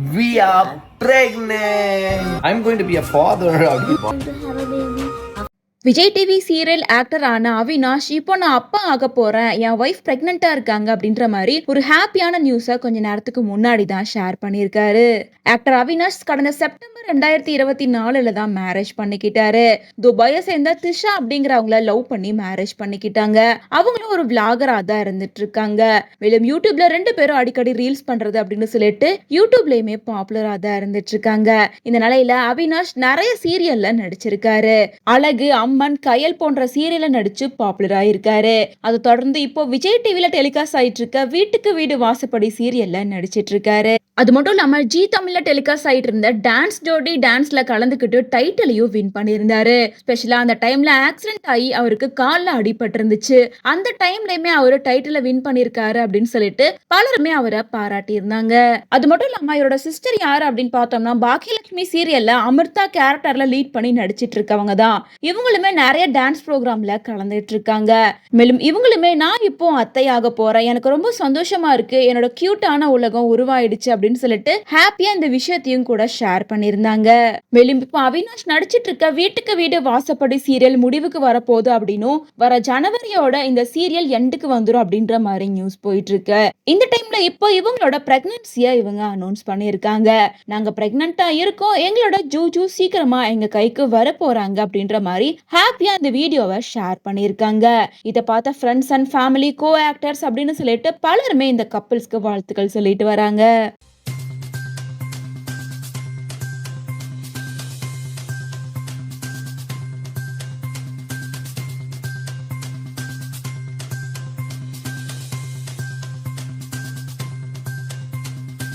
We are pregnant. I'm going to be a father. Vijay TV serial actor ஆன அவினாஷ் இப்போ நான் அப்பா ஆக போறேன், என் ஒய்ஃப் பிரெக்னெண்டா இருக்காங்க அப்படின்ற மாதிரி ஒரு ஹாப்பியான நியூஸை கொஞ்ச நேரத்துக்கு முன்னாடி தான் ஷேர் பண்ணியிருக்காரு. ஆக்டர் அவினாஷ் கடந்த செப்டம்பர் 2024 தான் மேரேஜ் பண்ணிக்கிட்டாரு. துபாயை சேர்ந்த திஷா அப்படிங்கிறவங்கள லவ் பண்ணி மேரேஜ் பண்ணிக்கிட்டாங்க. அவங்களும் ஒரு விளாகரா தான் இருந்துட்டு இருக்காங்க. மேலும் யூடியூப்ல 2 பேரும் அடிக்கடி ரீல்ஸ் பண்றது அப்படின்னு சொல்லிட்டு யூடியூப்லயுமே பாப்புலரா தான் இருந்துட்டு இருக்காங்க. இந்த நிலையில அவினாஷ் நிறைய சீரியல்ல நடிச்சிருக்காரு. அழகு, அம்மன், கயல் போன்ற சீரியல்ல நடிச்சு பாப்புலர் ஆயிருக்காரு. அதை தொடர்ந்து இப்போ விஜய் டிவில டெலிகாஸ்ட் ஆயிட்டு இருக்க வீட்டுக்கு வீடு வாசப்படி சீரியல்ல நடிச்சிட்டு இருக்காரு. அது மட்டும் இல்லாம ஜி தமிழ்ல டெலிகாஸ்ட் ஆயிட்டு இருந்த டான்ஸ் ஜோடி டான்ஸ்ல கலந்துக்கிட்டு டைட்டிலையும் வின் பண்ணியிருந்தாரு. ஸ்பெஷலா அந்த டைம்ல ஆக்சிடென்ட் ஆகி அவருக்கு கால்ல அடிபட்டு இருந்துச்சு. அந்த டைம்லயுமே அவரு டைட்டில வின் பண்ணிருக்காரு அப்படின்னு சொல்லிட்டு பலருமே அவரை பாராட்டி இருந்தாங்க. அது மட்டும் இல்லாம இவரோட சிஸ்டர் யாரு அப்படின்னு பார்த்தோம்னா பாக்கியலட்சுமி சீரியல்ல அமிர்தா கேரக்டர்ல லீட் பண்ணி நடிச்சிட்டு இருக்கவங்க தான். இவங்களுமே நிறைய டான்ஸ் ப்ரோக்ராம்ல கலந்துட்டு இருக்காங்க. மேலும் இவங்களுமே நான் இப்போ அத்தையாக போறேன், எனக்கு ரொம்ப சந்தோஷமா இருக்கு, என்னோட கியூட்டான உலகம் உருவாயிடுச்சு அப்படின்னு சொல்லிட்டு ஹாப்பியா இந்த விஷயத்தையும் கூட ஷேர் பண்ணியிருந்தாங்க. மேலும் இப்போ அவினாஷ் நடிச்சிட்டு இருக்க வீட்டுக்கு வீடு வாசப்படி சீரியல் முடிவுக்கு வரப்போகுது அப்படின்னும் வர ஜனவரியோட இந்த சீரியல் எண்டுக்கு வந்துடும் அப்படின்ற மாதிரி நியூஸ் போயிட்டு இருக்கு. இந்த டைம்ல இப்போ இவங்களோட பிரெக்னன்சியை இவங்க அனௌன்ஸ் பண்ணியிருக்காங்க. நாங்க பிரெக்னன்டா இருக்கோம், எங்களோட ஜூஜு சீக்கிரமா எங்க கைக்கு வர போறாங்க அப்படின்ற மாதிரி ஹாப்பியா இந்த வீடியோவை ஷேர் பண்ணியிருக்காங்க. இதை பார்த்த friends and family, co actors அப்படின்னு சொல்லிட்டு பலருமே இந்த கப்பிள்ஸ்க்கு வாழ்த்துக்கள் சொல்லிட்டு வராங்க.